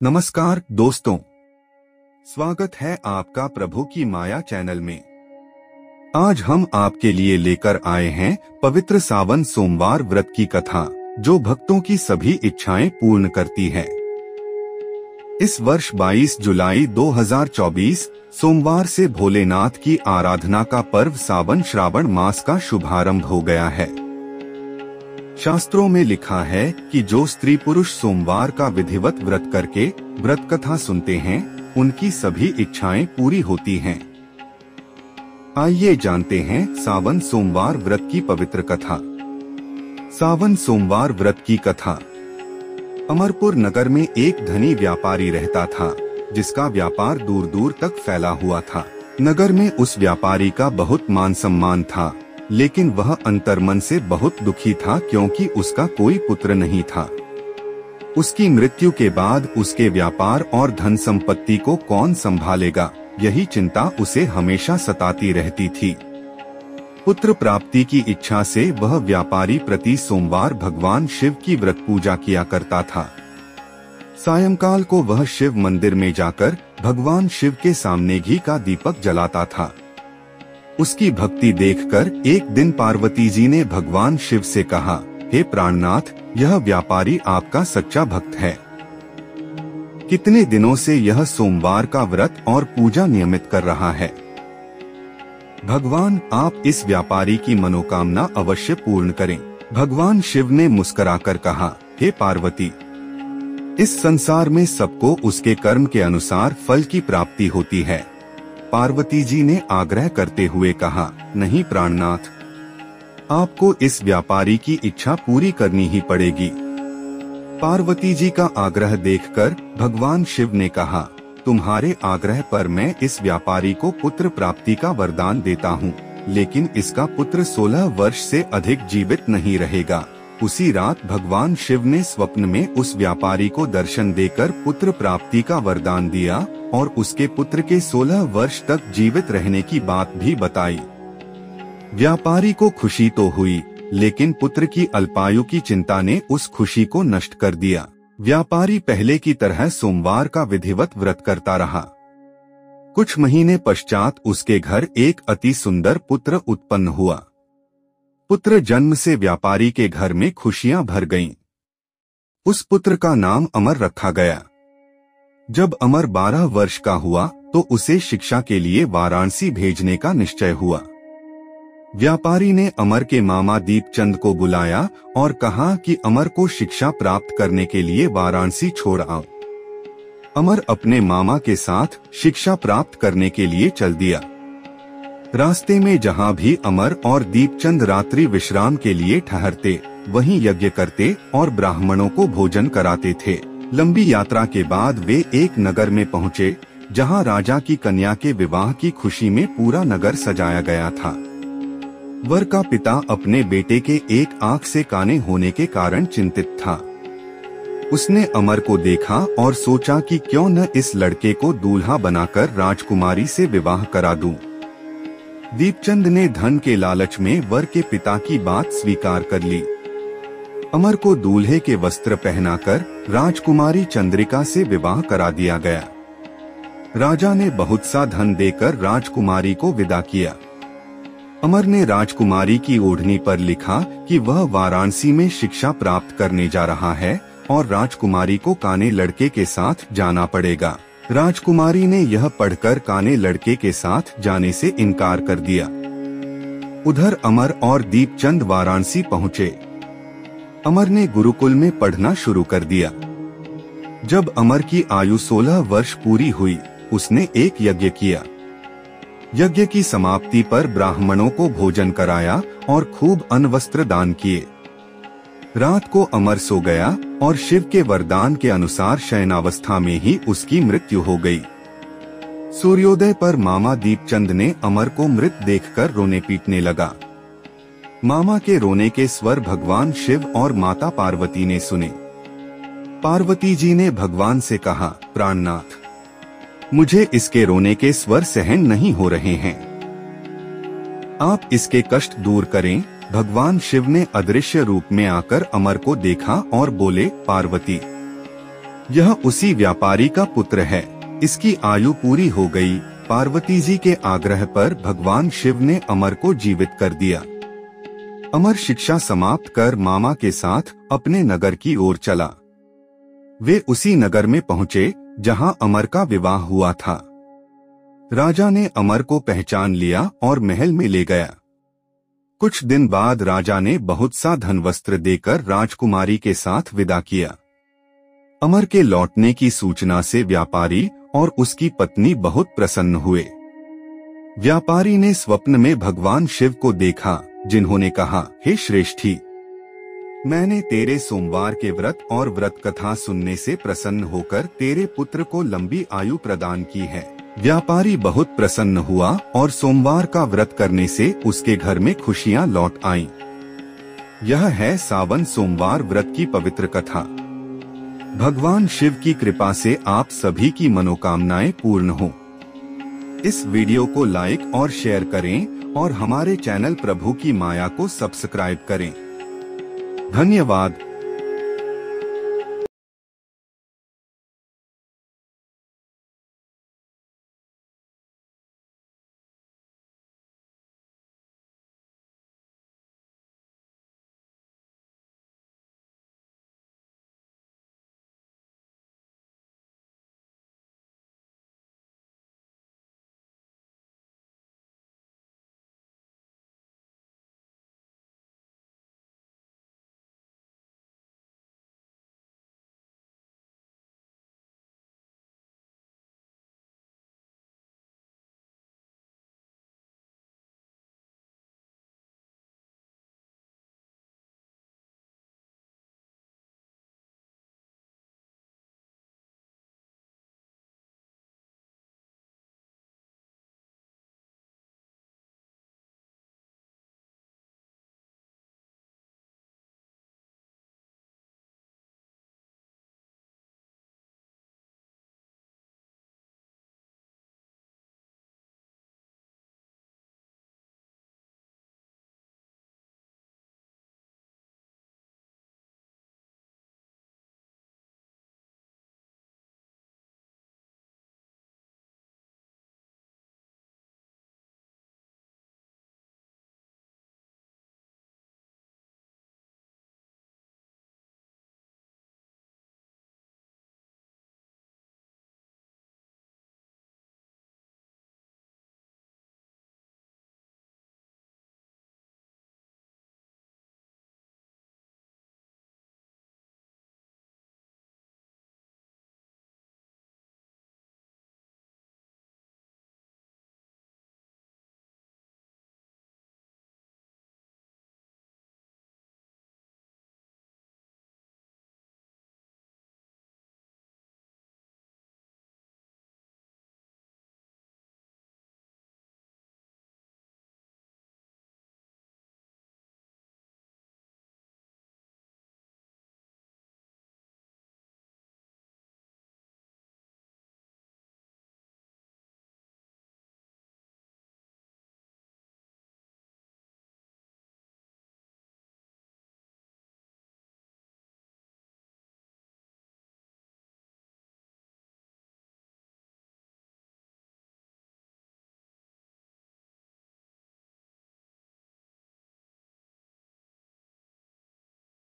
नमस्कार दोस्तों, स्वागत है आपका प्रभु की माया चैनल में। आज हम आपके लिए लेकर आए हैं पवित्र सावन सोमवार व्रत की कथा, जो भक्तों की सभी इच्छाएं पूर्ण करती है। इस वर्ष 22 जुलाई 2024 सोमवार से भोलेनाथ की आराधना का पर्व सावन श्रावण मास का शुभारंभ हो गया है। शास्त्रों में लिखा है कि जो स्त्री पुरुष सोमवार का विधिवत व्रत करके व्रत कथा सुनते हैं, उनकी सभी इच्छाएं पूरी होती हैं। आइए जानते हैं सावन सोमवार व्रत की पवित्र कथा। सावन सोमवार व्रत की कथा। अमरपुर नगर में एक धनी व्यापारी रहता था, जिसका व्यापार दूर दूर तक फैला हुआ था। नगर में उस व्यापारी का बहुत मान सम्मान था, लेकिन वह अंतर्मन से बहुत दुखी था, क्योंकि उसका कोई पुत्र नहीं था। उसकी मृत्यु के बाद उसके व्यापार और धन संपत्ति को कौन संभालेगा, यही चिंता उसे हमेशा सताती रहती थी। पुत्र प्राप्ति की इच्छा से वह व्यापारी प्रति सोमवार भगवान शिव की व्रत पूजा किया करता था। सायंकाल को वह शिव मंदिर में जाकर भगवान शिव के सामने घी का दीपक जलाता था। उसकी भक्ति देखकर एक दिन पार्वती जी ने भगवान शिव से कहा, हे प्राणनाथ, यह व्यापारी आपका सच्चा भक्त है। कितने दिनों से यह सोमवार का व्रत और पूजा नियमित कर रहा है। भगवान, आप इस व्यापारी की मनोकामना अवश्य पूर्ण करें। भगवान शिव ने मुस्कुराकर कहा, हे पार्वती, इस संसार में सबको उसके कर्म के अनुसार फल की प्राप्ति होती है। पार्वती जी ने आग्रह करते हुए कहा, नहीं प्राणनाथ, आपको इस व्यापारी की इच्छा पूरी करनी ही पड़ेगी। पार्वती जी का आग्रह देखकर भगवान शिव ने कहा, तुम्हारे आग्रह पर मैं इस व्यापारी को पुत्र प्राप्ति का वरदान देता हूँ, लेकिन इसका पुत्र 16 वर्ष से अधिक जीवित नहीं रहेगा। उसी रात भगवान शिव ने स्वप्न में उस व्यापारी को दर्शन देकर पुत्र प्राप्ति का वरदान दिया और उसके पुत्र के 16 वर्ष तक जीवित रहने की बात भी बताई। व्यापारी को खुशी तो हुई, लेकिन पुत्र की अल्पायु की चिंता ने उस खुशी को नष्ट कर दिया। व्यापारी पहले की तरह सोमवार का विधिवत व्रत करता रहा। कुछ महीने पश्चात उसके घर एक अति सुंदर पुत्र उत्पन्न हुआ। पुत्र जन्म से व्यापारी के घर में खुशियां भर गईं। उस पुत्र का नाम अमर रखा गया। जब अमर 12 वर्ष का हुआ तो उसे शिक्षा के लिए वाराणसी भेजने का निश्चय हुआ। व्यापारी ने अमर के मामा दीपचंद को बुलाया और कहा कि अमर को शिक्षा प्राप्त करने के लिए वाराणसी छोड़ आओ। अमर अपने मामा के साथ शिक्षा प्राप्त करने के लिए चल दिया। रास्ते में जहाँ भी अमर और दीपचंद रात्रि विश्राम के लिए ठहरते, वहीं यज्ञ करते और ब्राह्मणों को भोजन कराते थे। लंबी यात्रा के बाद वे एक नगर में पहुँचे, जहाँ राजा की कन्या के विवाह की खुशी में पूरा नगर सजाया गया था। वर का पिता अपने बेटे के एक आंख से काने होने के कारण चिंतित था। उसने अमर को देखा और सोचा कि क्यों न इस लड़के को दूल्हा बनाकर राजकुमारी से विवाह करा दूं। दीपचंद ने धन के लालच में वर के पिता की बात स्वीकार कर ली। अमर को दूल्हे के वस्त्र पहनाकर राजकुमारी चंद्रिका से विवाह करा दिया गया। राजा ने बहुत सा धन देकर राजकुमारी को विदा किया। अमर ने राजकुमारी की ओढ़नी पर लिखा कि वह वाराणसी में शिक्षा प्राप्त करने जा रहा है और राजकुमारी को काने लड़के के साथ जाना पड़ेगा। राजकुमारी ने यह पढ़कर काने लड़के के साथ जाने से इनकार कर दिया। उधर अमर और दीपचंद वाराणसी पहुँचे। अमर ने गुरुकुल में पढ़ना शुरू कर दिया। जब अमर की आयु 16 वर्ष पूरी हुई, उसने एक यज्ञ किया। यज्ञ की समाप्ति पर ब्राह्मणों को भोजन कराया और खूब अन्न वस्त्र दान किए। रात को अमर सो गया और शिव के वरदान के अनुसार शयनावस्था में ही उसकी मृत्यु हो गई। सूर्योदय पर मामा दीपचंद ने अमर को मृत देखकर रोने पीटने लगा। मामा के रोने के स्वर भगवान शिव और माता पार्वती ने सुने। पार्वती जी ने भगवान से कहा, प्राणनाथ, मुझे इसके रोने के स्वर सहन नहीं हो रहे हैं, आप इसके कष्ट दूर करें। भगवान शिव ने अदृश्य रूप में आकर अमर को देखा और बोले, पार्वती, यह उसी व्यापारी का पुत्र है, इसकी आयु पूरी हो गई। पार्वती जी के आग्रह पर भगवान शिव ने अमर को जीवित कर दिया। अमर शिक्षा समाप्त कर मामा के साथ अपने नगर की ओर चला। वे उसी नगर में पहुँचे जहां अमर का विवाह हुआ था। राजा ने अमर को पहचान लिया और महल में ले गया। कुछ दिन बाद राजा ने बहुत सा धन वस्त्र देकर राजकुमारी के साथ विदा किया। अमर के लौटने की सूचना से व्यापारी और उसकी पत्नी बहुत प्रसन्न हुए। व्यापारी ने स्वप्न में भगवान शिव को देखा, जिन्होंने कहा, हे श्रेष्ठी, मैंने तेरे सोमवार के व्रत और व्रत कथा सुनने से प्रसन्न होकर तेरे पुत्र को लंबी आयु प्रदान की है। व्यापारी बहुत प्रसन्न हुआ और सोमवार का व्रत करने से उसके घर में खुशियां लौट आईं। यह है सावन सोमवार व्रत की पवित्र कथा। भगवान शिव की कृपा से आप सभी की मनोकामनाएं पूर्ण हो। इस वीडियो को लाइक और शेयर करें और हमारे चैनल प्रभु की माया को सब्सक्राइब करें। धन्यवाद।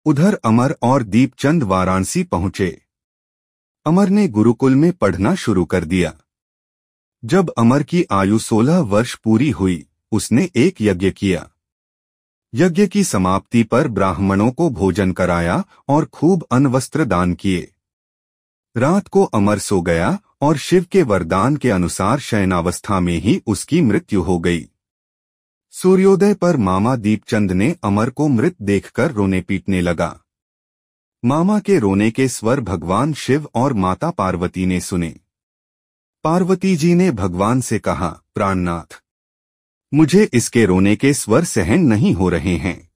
उधर अमर और दीपचंद वाराणसी पहुंचे। अमर ने गुरुकुल में पढ़ना शुरू कर दिया। जब अमर की आयु 16 वर्ष पूरी हुई, उसने एक यज्ञ किया। यज्ञ की समाप्ति पर ब्राह्मणों को भोजन कराया और खूब अन्न वस्त्र दान किए। रात को अमर सो गया और शिव के वरदान के अनुसार शयनावस्था में ही उसकी मृत्यु हो गई। सूर्योदय पर मामा दीपचंद ने अमर को मृत देखकर रोने पीटने लगा। मामा के रोने के स्वर भगवान शिव और माता पार्वती ने सुने। पार्वती जी ने भगवान से कहा, प्राणनाथ, मुझे इसके रोने के स्वर सहन नहीं हो रहे हैं,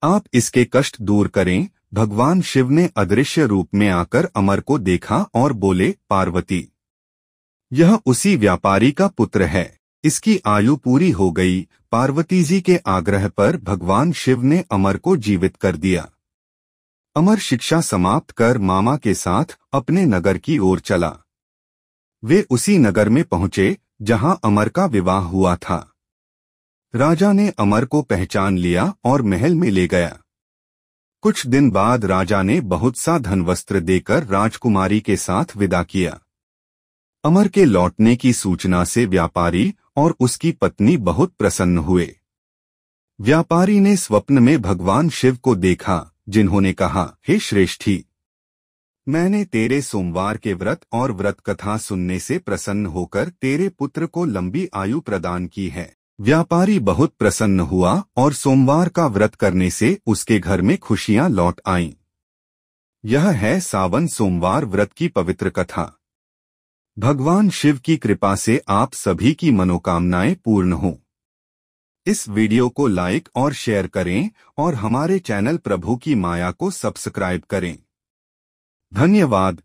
आप इसके कष्ट दूर करें। भगवान शिव ने अदृश्य रूप में आकर अमर को देखा और बोले, पार्वती, यह उसी व्यापारी का पुत्र है, इसकी आयु पूरी हो गई। पार्वती जी के आग्रह पर भगवान शिव ने अमर को जीवित कर दिया। अमर शिक्षा समाप्त कर मामा के साथ अपने नगर की ओर चला। वे उसी नगर में पहुंचे जहां अमर का विवाह हुआ था। राजा ने अमर को पहचान लिया और महल में ले गया। कुछ दिन बाद राजा ने बहुत सा धन वस्त्र देकर राजकुमारी के साथ विदा किया। अमर के लौटने की सूचना से व्यापारी और उसकी पत्नी बहुत प्रसन्न हुए। व्यापारी ने स्वप्न में भगवान शिव को देखा, जिन्होंने कहा, हे श्रेष्ठी, मैंने तेरे सोमवार के व्रत और व्रत कथा सुनने से प्रसन्न होकर तेरे पुत्र को लंबी आयु प्रदान की है। व्यापारी बहुत प्रसन्न हुआ और सोमवार का व्रत करने से उसके घर में खुशियां लौट आईं। यह है सावन सोमवार व्रत की पवित्र कथा। भगवान शिव की कृपा से आप सभी की मनोकामनाएं पूर्ण हों। इस वीडियो को लाइक और शेयर करें और हमारे चैनल प्रभु की माया को सब्सक्राइब करें। धन्यवाद।